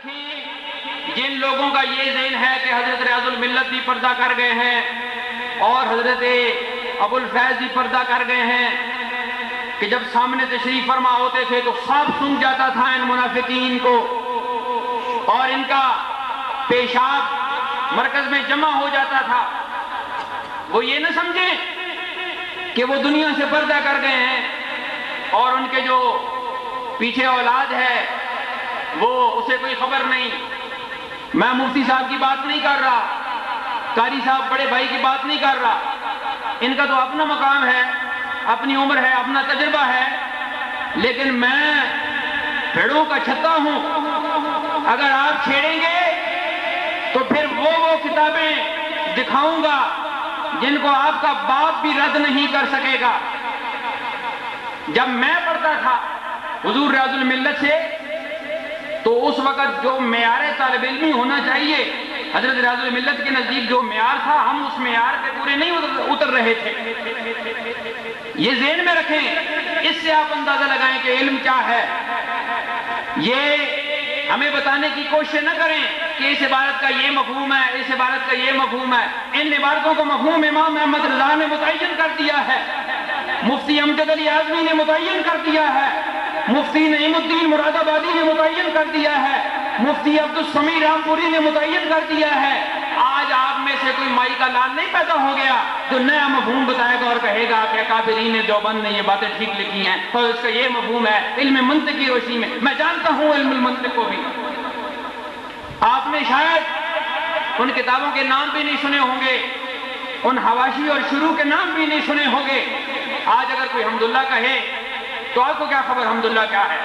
رکھیں جن لوگوں کا یہ ذہن ہے کہ حضرت ریاض الملت بھی پردہ کر گئے ہیں اور حضرت ابو الفیض بھی پردہ کر گئے ہیں کہ جب سامنے تشریف فرما ہوتے تھے تو سب سن جاتا تھا ان منافقین کو اور ان کا پیشاب مرکز میں جمع ہو جاتا تھا. وہ یہ نہ سمجھیں کہ وہ دنیا سے پردہ کر گئے ہیں اور ان کے جو پیچھے اولاد ہے وہ اسے کوئی خبر نہیں. میں مفتی صاحب کی بات نہیں کر رہا, قاری صاحب بڑے بھائی کی بات نہیں کر رہا. ان کا تو اپنا مقام ہے, اپنی عمر ہے, اپنا تجربہ ہے, لیکن میں بھیڑوں کا چھتا ہوں. اگر آپ چھیڑیں گے تو پھر وہ کتابیں دکھاؤں گا جن کو آپ کا باپ بھی رد نہیں کر سکے گا. جب میں پڑھتا تھا حضور ریاض الملت سے تو اس وقت جو معیار طالب علمی ہونا چاہیے حضرت ریاض الملت کے نزدیک جو معیار تھا, ہم اس معیار پہ پورے نہیں اتر رہے تھے. یہ ذہن میں رکھیں, اس سے آپ اندازہ لگائیں کہ علم کیا ہے. یہ ہمیں بتانے کی کوشش نہ کریں کہ اس عبارت کا یہ مفہوم ہے, اس عبارت کا یہ مفہوم ہے. ان عبارتوں کو مفہوم امام احمد رضا نے متعین کر دیا ہے, مفتی امجد علی اعظمی نے متعین کر دیا ہے, مفتی نعیم الدین مراد آبادی نے متعین کر دیا ہے, مفتی عبد السمیع رام پوری نے متعین کر دیا ہے. آج آپ میں سے کوئی مائی کا لال نہیں پیدا ہو گیا جو نیا مفہوم بتائے گا اور کہے گا کہ اکابرین دیوبند نے یہ باتیں ٹھیک لکھی ہیں اور اس کا یہ مفہوم ہے علم منطق کی روشنی میں. میں جانتا ہوں علم المنطق کو بھی. آپ نے شاید ان کتابوں کے نام بھی نہیں سنے ہوں گے, ان حواشی اور شروع کے نام بھی نہیں سنے ہوں گے. آج اگر کوئی حمداللہ کہے تو آپ کو کیا خبر حمداللہ کیا ہے,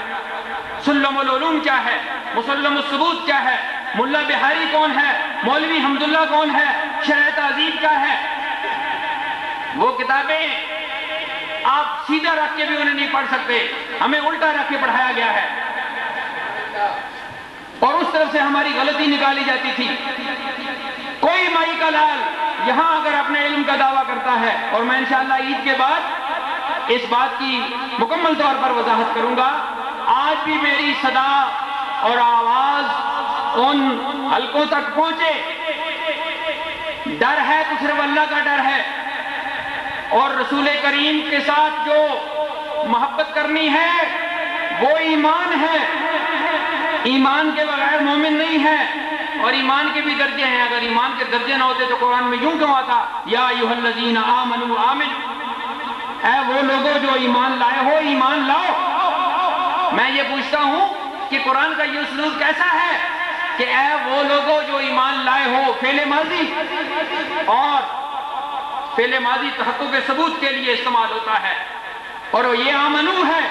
سلم العلوم کیا ہے, مسلم الثبوت کیا ہے, ملا بہاری کون ہے, مولوی حمداللہ کون ہے, شرح تہذیب کیا ہے. وہ کتابیں آپ سیدھا رکھ کے بھی انہیں نہیں پڑھ سکتے, ہمیں الٹا رکھ کے پڑھایا گیا ہے اور اس طرف سے ہماری غلطی نکالی جاتی تھی. کوئی مائی کا لال یہاں اگر اپنے علم کا دعویٰ کرتا ہے, اور میں انشاءاللہ عید کے بعد اس بات کی مکمل طور پر وضاحت کروں گا, آج بھی میری صدا اور آواز ان حلقوں تک پہنچے. ڈر ہے تو صرف اللہ کا ڈر ہے اور رسول کریم کے ساتھ جو محبت کرنی ہے وہ ایمان ہے. ایمان کے بغیر مومن نہیں ہے, اور ایمان کے بھی درجے ہیں. اگر ایمان کے درجے نہ ہوتے تو قرآن میں یوں کیوں آتا یا ایھا الذین آمنوا آمنوا, اے وہ لوگوں جو ایمان لائے ہو ایمان لاؤ. میں یہ پوچھتا ہوں کہ قرآن کا یہ اسلوب کیسا ہے کہ اے وہ لوگوں جو ایمان لائے ہو, فعل ماضی, اور فعل ماضی تحقق ثبوت کے لیے استعمال ہوتا ہے, اور یہ آمنو ہے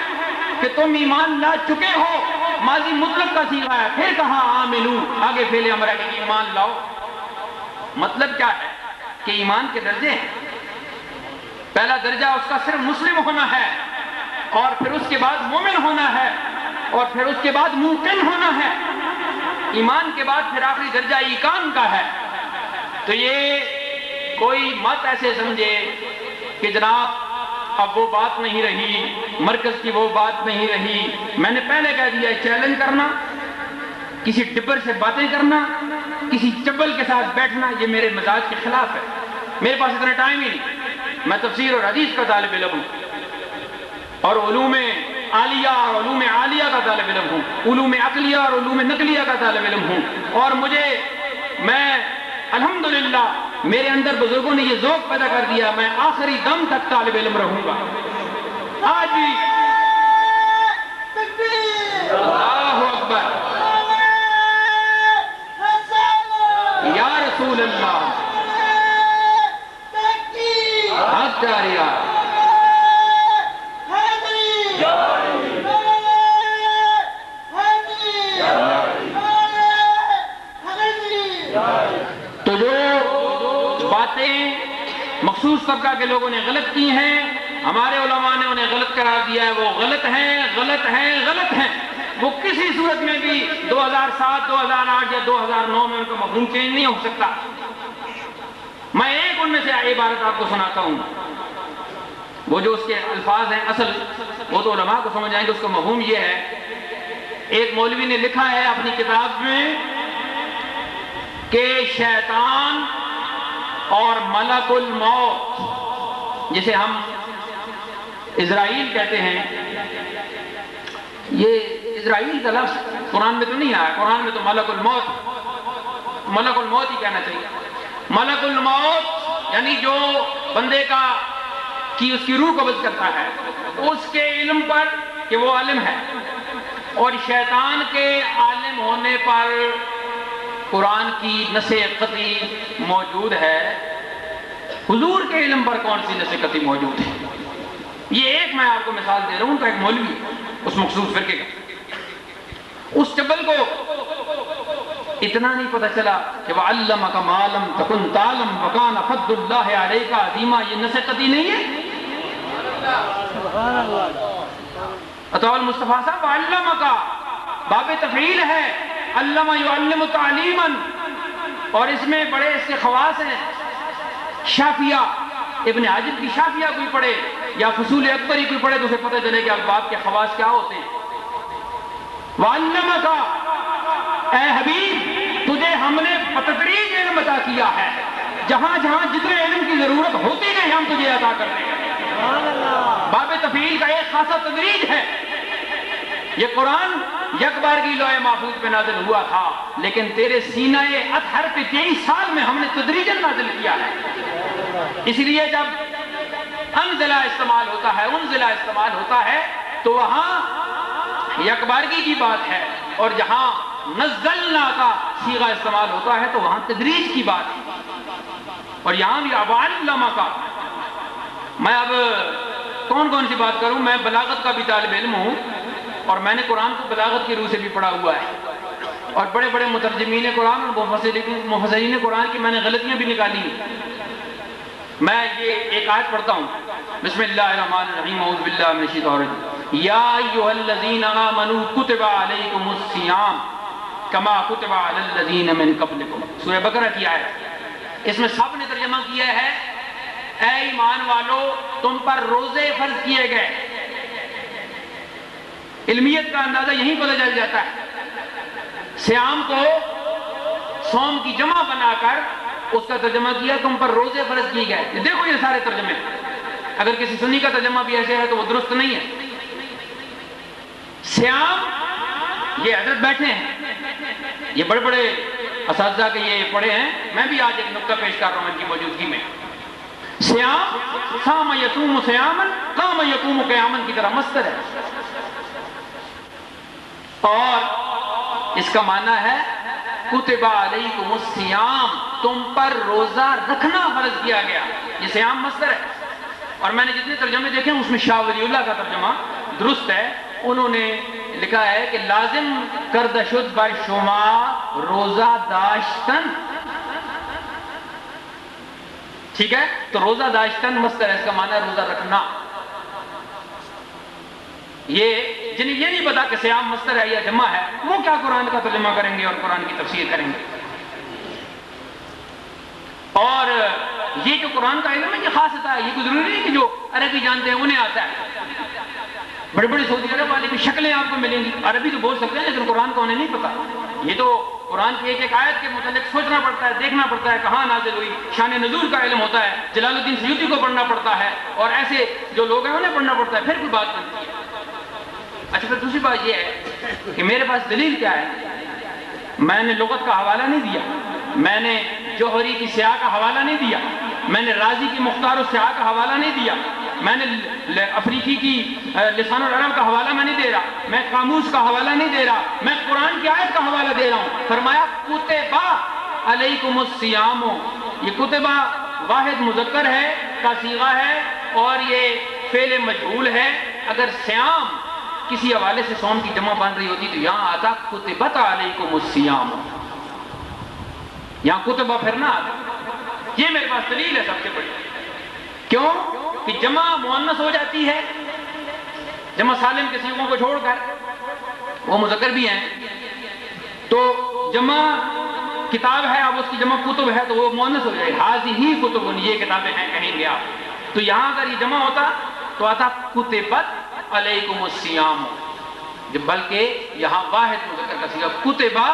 کہ تم ایمان لا چکے ہو, ماضی مطلق کا صیغہ ہے. پھر کہاں آمنو, آگے فعل امر ہے کہ ایمان لاؤ. مطلب کیا ہے کہ ایمان کے درجے ہیں. پہلا درجہ اس کا صرف مسلم ہونا ہے, اور پھر اس کے بعد مومن ہونا ہے, اور پھر اس کے بعد موقن ہونا ہے. ایمان کے بعد پھر آخری درجہ ایقان کا ہے. تو یہ کوئی مت ایسے سمجھے کہ جناب اب وہ بات نہیں رہی, مرکز کی وہ بات نہیں رہی. میں نے پہلے کہہ دیا, چیلنج کرنا, کسی ڈبر سے باتیں کرنا, کسی چبل کے ساتھ بیٹھنا, یہ میرے مزاج کے خلاف ہے. میرے پاس اتنا ٹائم ہی نہیں. میں تفسیر اور حدیث کا طالب علم ہوں, اور علوم عالیہ اور علوم عالیہ کا طالب علم ہوں, علوم عقلیہ اور علوم نقلیہ کا طالب علم ہوں, اور میں الحمدللہ میرے اندر بزرگوں نے یہ ذوق پیدا کر دیا, میں آخری دم تک طالب علم رہوں گا. آج بھی اللہ اکبر, یا رسول اللہ, حق جاریہ, تو جو باتیں مخصوص طبقہ کے لوگوں نے غلط کی ہیں, ہمارے علماء نے انہیں غلط قرار دیا ہے, وہ غلط ہیں, غلط ہیں, غلط ہیں. وہ کسی صورت میں بھی 2007, 2008 یا 2009 میں ان کا مفہوم چینج نہیں ہو سکتا. میں ایک ان میں سے عبارت آپ کو سناتا ہوں, وہ جو اس کے الفاظ ہیں اصل وہ تو علماء کو سمجھ آئیں گے. اس کا مفہوم یہ ہے ایک مولوی نے لکھا ہے اپنی کتاب میں کہ شیطان اور ملک الموت، جسے ہم اسرائیل کہتے ہیں، یہ اسرائیل کا لفظ قرآن میں تو نہیں آیا، قرآن میں تو ملک الموت ہی کہنا چاہیے۔ ملک الموت یعنی جو بندے کی اس کی روح قبض کرتا ہے، اس کے علم پر کہ وہ عالم ہے، اور شیطان کے عالم ہونے پر قرآن کی نص قطعی موجود ہے۔ حضور کے علم پر کون سی نص قطعی موجود ہے؟ یہ ایک میں آپ کو مثال دے رہا ہوں، تو ایک مولوی اس مخصوص فرقے کا، اس چبل کو اتنا نہیں پتہ چلا کہ وَعَلَّمَكَ مَا لَمْ تَكُنْ تَعْلَمْ وَكَانَ فَضْلُ اللَّهِ عَلَيْكَ عَظِيمًا، یہ نص قطعی نہیں ہے؟ عطاء المصطفیٰ صاحب وَعَلَّمَكَ باب تفعیل ہے، علم یعلم تعلیما، اور اس میں بڑے اس کے خواص ہیں۔ شافیہ ابن حجر کی شافیہ کوئی پڑھے یا فصول اکبری کوئی پڑھے تو اسے پتہ چلے کہ الباب کے خواص کیا ہوتے ہیں۔ وَعَلَّمَكَ اے حبیب تجھے ہم نے بتدریج علم عطا کیا ہے، جہاں جہاں جتنے علم کی ضرورت ہوتی گئی ہم تجھے عطا کرتے ہیں۔ باب تفعیل کا ایک خاصا تدریج ہے۔ یہ قرآن یک بار کی لوح محفوظ پہ نازل ہوا تھا، لیکن تیرے سینہ اطہر پہ 23 سال میں ہم نے تدریجاً نازل کیا ہے۔ اس لیے جب انزلہ استعمال ہوتا ہے تو وہاں یک بارگی کی بات ہے، اور جہاں نزلنا کا صیغہ استعمال ہوتا ہے تو وہاں تدریج کی بات ہے۔ اور یہاں بھی وَعَلَّمَكَ کا، میں اب کون سی بات کروں، میں بلاغت کا بھی طالب علم ہوں، اور میں نے قرآن کو بلاغت کی روح سے بھی پڑھا ہوا ہے، اور بڑے بڑے مترجمین قرآن اور مفسرین قرآن کی میں نے غلطیاں بھی نکالی ہیں۔ میں یہ ایک آیت پڑھتا ہوں، بسم اللہ الرحمن الرحیم، اعوذ باللہ من الشیطان الرجیم، یا ایھا الذین آمنوا کتب علیکم الصیام کما کتب علی الذین من قبلکم، سورہ بقرہ کی آیت۔ اس میں سب نے ترجمہ کیا ہے اے ایمان والو تم پر روزے فرض کیے گئے۔ علمیت کا اندازہ یہیں پتہ چل جاتا ہے۔ سیام کو صوم کی جمع بنا کر اس کا ترجمہ کیا تم پر روزے فرض کیے گئے۔ دیکھو یہ سارے ترجمے، اگر کسی سنی کا ترجمہ بھی ایسے ہے تو وہ درست نہیں ہے۔ سیام، یہ حضرت بیٹھے ہیں، یہ بڑے بڑے اساتذہ کے یہ پڑھے ہیں، میں بھی آج ایک نقطہ پیش کر رہا ہوں ان کی موجودگی میں۔ سیام، صام یصوم صیاما قام یقوم قیاما کی طرح مصدر ہے، اور اس کا معنی ہے کتب علیکم الصیام، تم پر روزہ رکھنا فرض کیا گیا۔ یہ صیام مصدر ہے، اور میں نے جتنے ترجمے دیکھے ہیں اس میں شاہ ولی اللہ کا ترجمہ درست ہے۔ انہوں نے لکھا ہے کہ لازم کردہ شد بر شما روزہ داشتن، ٹھیک ہے، تو روزہ داشتن مصدر ہے، اس کا معنی ہے روزہ رکھنا۔ جنہیں یہ نہیں پتا کہ سیام مصدر ہے یا جمع ہے، وہ کیا قرآن کا ترجمہ کریں گے اور قرآن کی تفسیر کریں گے؟ اور یہ جو قرآن کا علم ہے یہ خاص ہوتا ہے، یہ کوئی ضروری نہیں کہ جو عربی جانتے ہیں انہیں آتا ہے۔ بڑے بڑے سعودی عرب والے کی شکلیں آپ کو ملیں گی، عربی تو بول سکتے ہیں لیکن قرآن کو انہیں نہیں پتا۔ یہ تو قرآن کی ایک ایک آیت کے متعلق سوچنا پڑتا ہے، دیکھنا پڑتا ہے کہاں نازل ہوئی، شان نزول کا علم ہوتا ہے، جلال الدین سیوطی کو پڑھنا پڑتا ہے، اور ایسے جو لوگ ہیں انہیں پڑھنا پڑتا ہے، پھر کوئی بات بنتی ہے۔ اچھا، پھر دوسری بات یہ ہے کہ میرے پاس دلیل کیا ہے؟ میں نے لغت کا حوالہ نہیں دیا، میں نے جوہری کی سیاہ کا حوالہ نہیں دیا، میں نے رازی کی مختار السیاہ کا حوالہ نہیں دیا، میں نے افریقی کی لسان العرب کا حوالہ میں نہیں دے رہا، میں قاموس کا حوالہ نہیں دے رہا، میں قرآن کی آیت کا حوالہ دے رہا ہوں۔ فرمایا کتبہ علیکم الصیام، یہ کتبہ واحد مذکر ہے کا صیغہ ہے، اور یہ فعل مجہول ہے۔ اگر سیام کسی حوالے سے صوم کی جمع بن رہی ہوتی تو یہاں آتا کتبت علیکم الصیام، یہاں کتبہ پھر نہ آتا۔ یہ میرے پاس دلیل ہے سب سے بڑی۔ کیوں کہ جمع مؤنث ہو جاتی ہے، جمع سالم کے صیغوں کو چھوڑ کر، وہ مذکر بھی ہیں، تو جمع کتاب ہے، اب اس کی جمع کتب ہے تو وہ مؤنث ہو جائے، ہذہ کتب، یہ کتابیں ہیں کہیں گے آپ۔ تو یہاں اگر یہ جمع ہوتا تو آتا کتبت علیکم الصیام، بلکہ یہاں واحد مذکر کا صیغہ کتبہ